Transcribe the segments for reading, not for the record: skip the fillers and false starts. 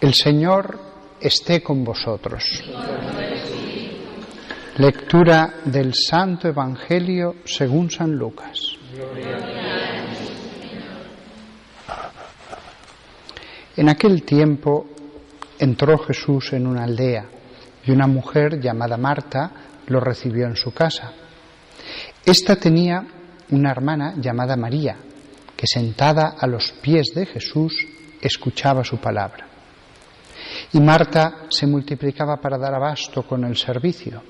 El Señor esté con vosotros. Lectura del Santo Evangelio según San Lucas. En aquel tiempo entró Jesús en una aldea y una mujer llamada Marta lo recibió en su casa. Esta tenía una hermana llamada María, que sentada a los pies de Jesús escuchaba su palabra. Y Marta se multiplicaba para dar abasto con el servicio,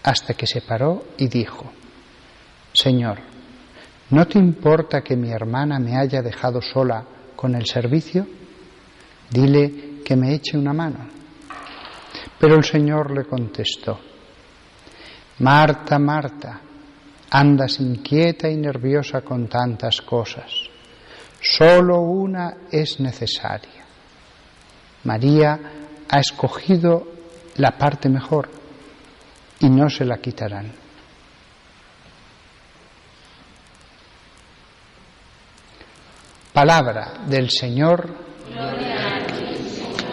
hasta que se paró y dijo: Señor, ¿no te importa que mi hermana me haya dejado sola con el servicio? Dile que me eche una mano. Pero el Señor le contestó: Marta, Marta, andas inquieta y nerviosa con tantas cosas. Solo una es necesaria. María ha escogido la parte mejor y no se la quitarán. Palabra del Señor. Gloria a ti, Señor.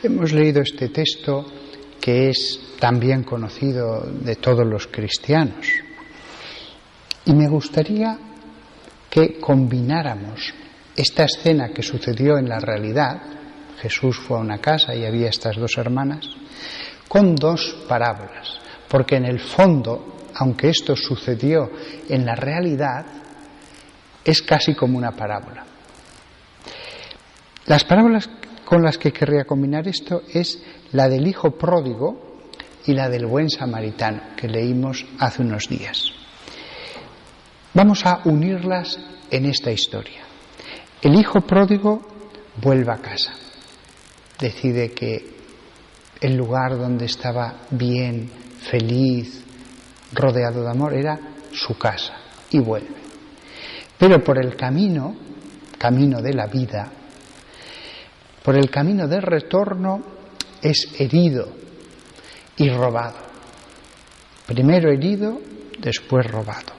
Hemos leído este texto que es tan bien conocido de todos los cristianos. Y me gustaría que combináramos esta escena que sucedió en la realidad, Jesús fue a una casa y había estas dos hermanas, con dos parábolas. Porque en el fondo, aunque esto sucedió en la realidad, es casi como una parábola. Las parábolas con las que querría combinar esto es la del hijo pródigo y la del buen samaritano, que leímos hace unos días. Vamos a unirlas en esta historia. El hijo pródigo vuelve a casa. Decide que el lugar donde estaba bien, feliz, rodeado de amor, era su casa, y vuelve. Pero por el camino de la vida, por el camino de retorno, es herido y robado. Primero herido, después robado.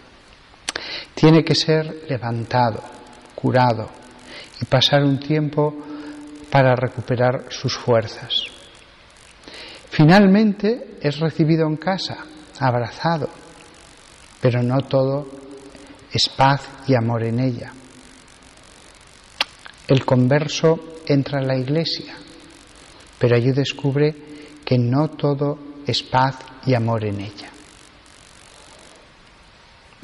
Tiene que ser levantado, curado y pasar un tiempo para recuperar sus fuerzas. Finalmente es recibido en casa, abrazado, pero no todo es paz y amor en ella. El converso entra en la iglesia, pero allí descubre que no todo es paz y amor en ella.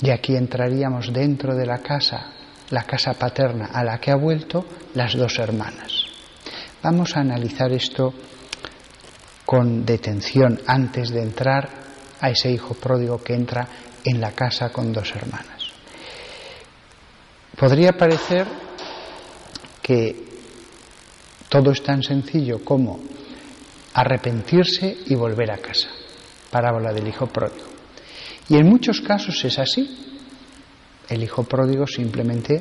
Y aquí entraríamos dentro de la casa paterna a la que ha vuelto las dos hermanas. Vamos a analizar esto con detención antes de entrar a ese hijo pródigo que entra en la casa con dos hermanas. Podría parecer que todo es tan sencillo como arrepentirse y volver a casa. Parábola del hijo pródigo. Y en muchos casos es así. El hijo pródigo simplemente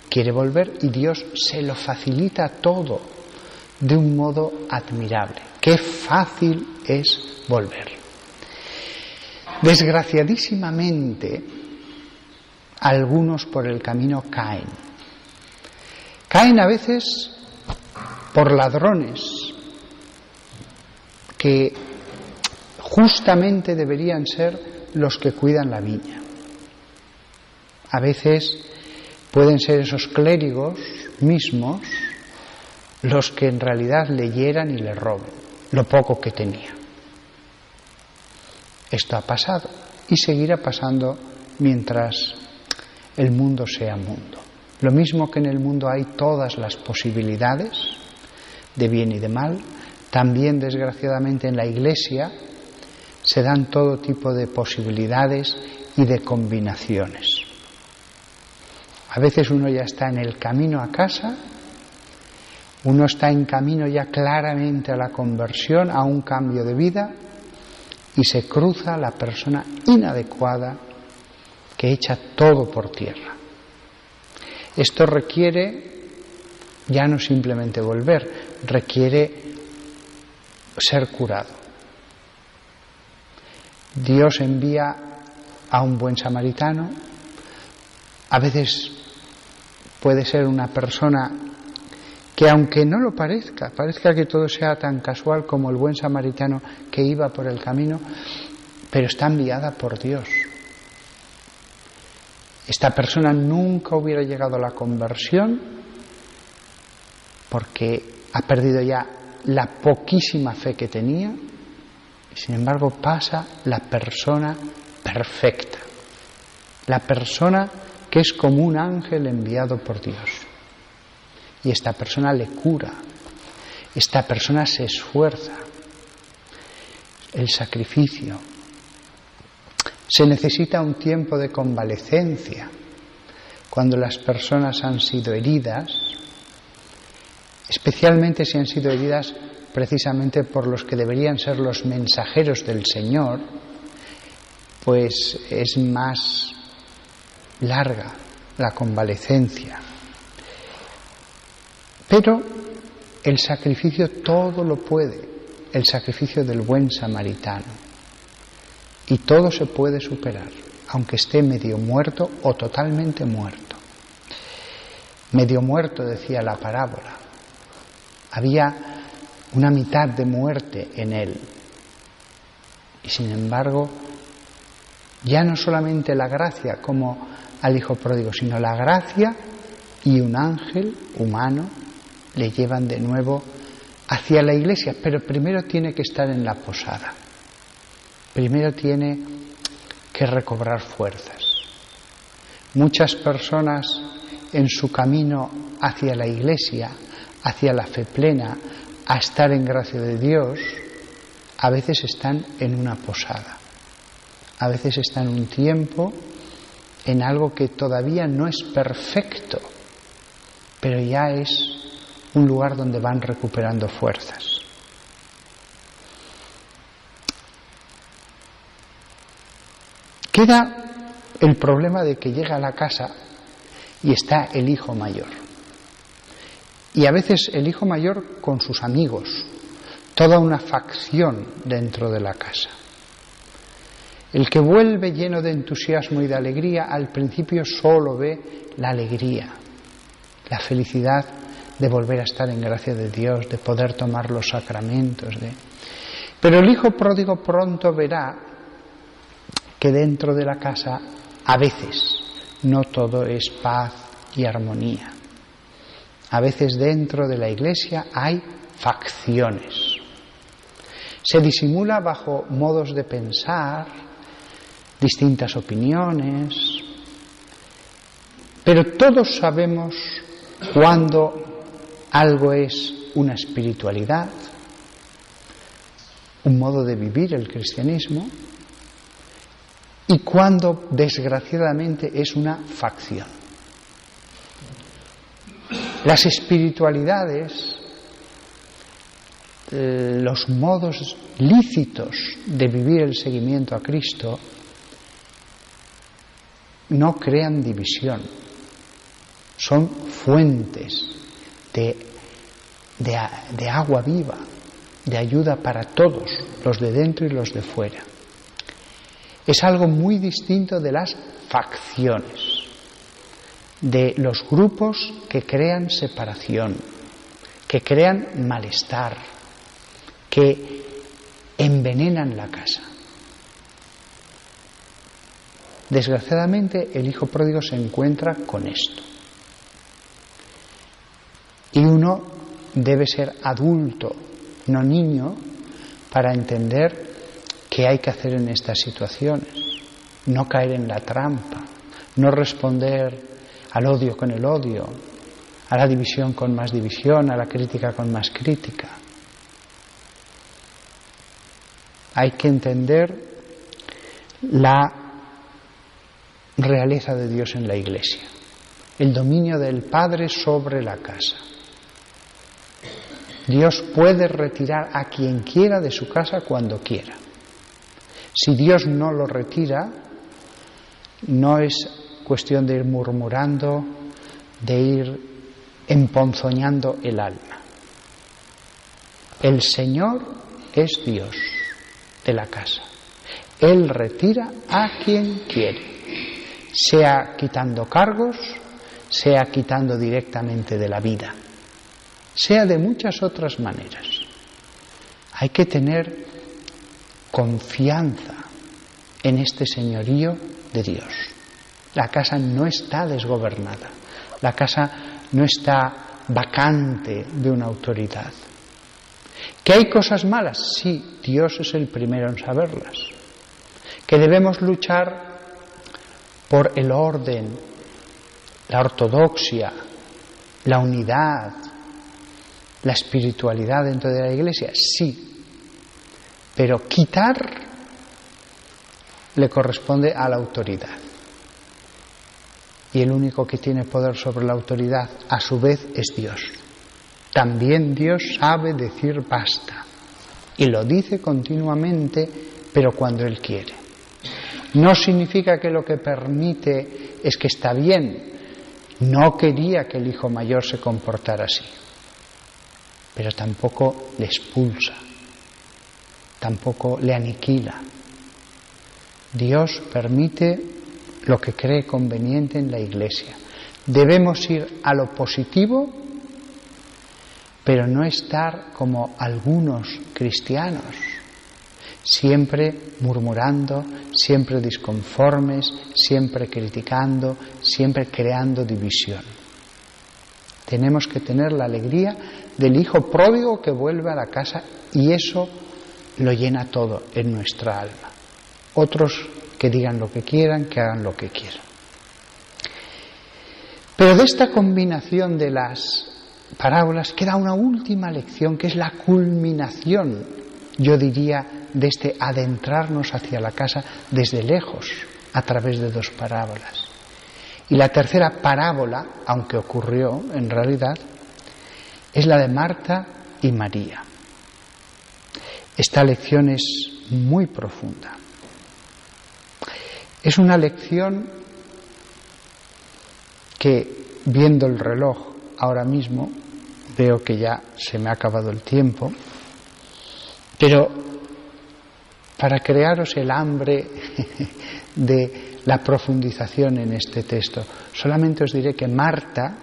quiere volver y Dios se lo facilita todo de un modo admirable. Qué fácil es volver. Desgraciadísimamente, algunos por el camino caen. Caen a veces por ladrones que justamente deberían ser los que cuidan la viña. A veces pueden ser esos clérigos mismos los que en realidad le hieran y le roben lo poco que tenía. Esto ha pasado y seguirá pasando mientras el mundo sea mundo. Lo mismo que en el mundo hay todas las posibilidades de bien y de mal, también desgraciadamente en la Iglesia se dan todo tipo de posibilidades y de combinaciones. A veces uno ya está en el camino a casa, uno está en camino ya claramente a la conversión, a un cambio de vida, y se cruza la persona inadecuada que echa todo por tierra. Esto requiere ya no simplemente volver, requiere ser curado. Dios envía a un buen samaritano, a veces puede ser una persona que, aunque no lo parezca que todo sea tan casual como el buen samaritano que iba por el camino, pero está enviada por Dios. Esta persona nunca hubiera llegado a la conversión porque ha perdido ya la poquísima fe que tenía, y sin embargo pasa la persona perfecta, la persona que es como un ángel enviado por Dios. Y esta persona le cura, esta persona se esfuerza. El sacrificio. Se necesita un tiempo de convalecencia. Cuando las personas han sido heridas, especialmente si han sido heridas precisamente por los que deberían ser los mensajeros del Señor, pues es más larga la convalecencia. Pero el sacrificio todo lo puede, el sacrificio del buen samaritano. Y todo se puede superar, aunque esté medio muerto o totalmente muerto. Medio muerto, decía la parábola. Había una mitad de muerte en él. Y sin embargo, ya no solamente la gracia como al hijo pródigo, sino la gracia y un ángel humano le llevan de nuevo hacia la iglesia, pero primero tiene que estar en la posada. Primero tiene que recobrar fuerzas. Muchas personas en su camino hacia la iglesia, hacia la fe plena, a estar en gracia de Dios, a veces están en una posada. A veces están un tiempo en algo que todavía no es perfecto, pero ya es un lugar donde van recuperando fuerzas. Queda el problema de que llega a la casa y está el hijo mayor. Y a veces el hijo mayor con sus amigos, toda una facción dentro de la casa. El que vuelve lleno de entusiasmo y de alegría, al principio solo ve la alegría, la felicidad de volver a estar en gracia de Dios, de poder tomar los sacramentos. Pero el hijo pródigo pronto verá que dentro de la casa, a veces, no todo es paz y armonía. A veces dentro de la iglesia hay facciones. Se disimula bajo modos de pensar, distintas opiniones, pero todos sabemos cuándo algo es una espiritualidad, un modo de vivir el cristianismo, y cuando desgraciadamente es una facción. Las espiritualidades, los modos lícitos de vivir el seguimiento a Cristo, no crean división, son fuentes de agua viva, de ayuda para todos, los de dentro y los de fuera. Es algo muy distinto de las facciones, de los grupos que crean separación, que crean malestar, que envenenan la casa. Desgraciadamente, el hijo pródigo se encuentra con esto. Y uno debe ser adulto, no niño, para entender qué hay que hacer en estas situaciones. No caer en la trampa, no responder al odio con el odio, a la división con más división, a la crítica con más crítica. Hay que entender la realeza de Dios en la Iglesia, el dominio del Padre sobre la casa. Dios puede retirar a quien quiera de su casa cuando quiera. Si Dios no lo retira, no es cuestión de ir murmurando, de ir emponzoñando el alma. El Señor es Dios de la casa. Él retira a quien quiere, sea quitando cargos, sea quitando directamente de la vida, sea de muchas otras maneras. Hay que tener confianza en este señorío de Dios. La casa no está desgobernada, la casa no está vacante de una autoridad. ¿Que hay cosas malas? Sí, Dios es el primero en saberlas. ¿Que debemos luchar por el orden, la ortodoxia, la unidad, la espiritualidad dentro de la Iglesia? Sí. Pero quitar le corresponde a la autoridad. Y el único que tiene poder sobre la autoridad, a su vez, es Dios. También Dios sabe decir basta. Y lo dice continuamente, pero cuando Él quiere. No significa que lo que permite es que está bien. No quería que el hijo mayor se comportara así. Pero tampoco le expulsa. Tampoco le aniquila. Dios permite lo que cree conveniente en la Iglesia. Debemos ir a lo positivo, pero no estar como algunos cristianos, siempre murmurando, siempre disconformes, siempre criticando, siempre creando división. Tenemos que tener la alegría del hijo pródigo que vuelve a la casa, y eso lo llena todo en nuestra alma. Otros que digan lo que quieran, que hagan lo que quieran. Pero de esta combinación de las parábolas queda una última lección, que es la culminación, yo diría, de este adentrarnos hacia la casa desde lejos, a través de dos parábolas. Y la tercera parábola, aunque ocurrió en realidad, es la de Marta y María. Esta lección es muy profunda. Es una lección que, viendo el reloj ahora mismo, veo que ya se me ha acabado el tiempo, pero para crearos el hambre de la profundización en este texto, solamente os diré que Marta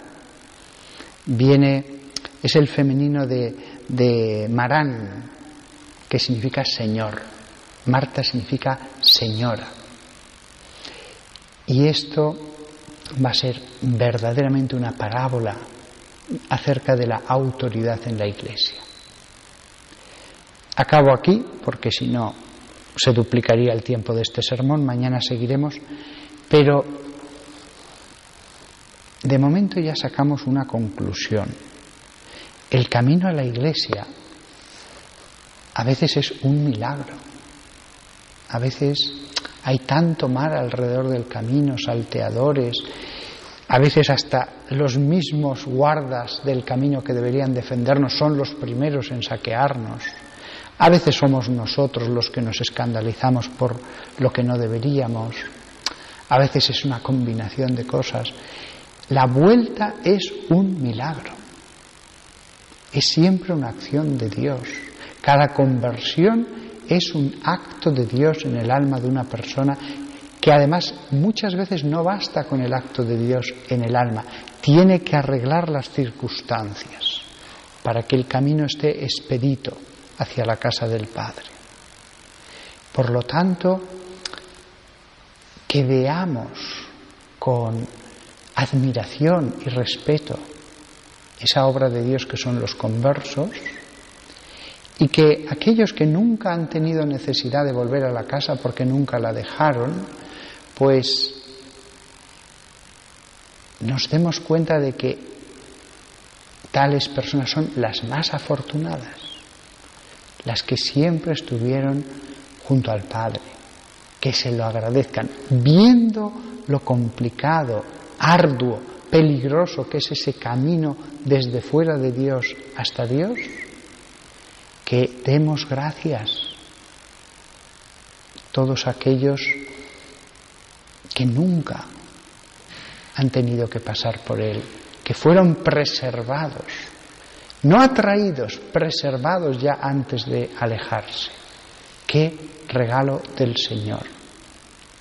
es el femenino de Marán, que significa Señor. Marta significa señora. Y esto va a ser verdaderamente una parábola acerca de la autoridad en la Iglesia. Acabo aquí, porque si no se duplicaría el tiempo de este sermón. Mañana seguiremos, pero de momento ya sacamos una conclusión. El camino a la Iglesia a veces es un milagro. A veces hay tanto mal alrededor del camino, salteadores, a veces hasta los mismos guardas del camino que deberían defendernos son los primeros en saquearnos. A veces somos nosotros los que nos escandalizamos por lo que no deberíamos. A veces es una combinación de cosas. La vuelta es un milagro. Es siempre una acción de Dios. Cada conversión es un acto de Dios en el alma de una persona, que además muchas veces no basta con el acto de Dios en el alma, tiene que arreglar las circunstancias para que el camino esté expedito hacia la casa del Padre. Por lo tanto, que veamos con admiración y respeto esa obra de Dios que son los conversos, y que aquellos que nunca han tenido necesidad de volver a la casa porque nunca la dejaron, pues nos demos cuenta de que tales personas son las más afortunadas, las que siempre estuvieron junto al Padre, que se lo agradezcan, viendo lo complicado, arduo, peligroso que es ese camino desde fuera de Dios hasta Dios, que demos gracias todos aquellos que nunca han tenido que pasar por Él, que fueron preservados, no atraídos, preservados ya antes de alejarse. ¡Qué regalo del Señor!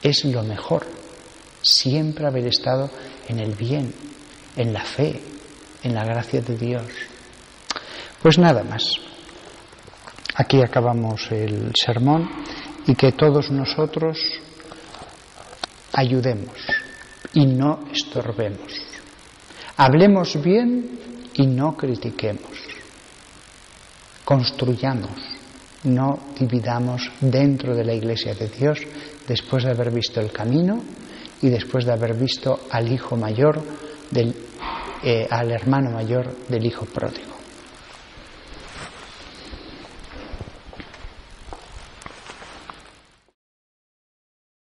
Es lo mejor, siempre haber estado en el bien, en la fe, en la gracia de Dios. Pues nada más. Aquí acabamos el sermón y que todos nosotros ayudemos y no estorbemos. Hablemos bien y no critiquemos. Construyamos, no dividamos dentro de la Iglesia de Dios después de haber visto el camino y después de haber visto al hijo mayor, al hermano mayor del hijo pródigo.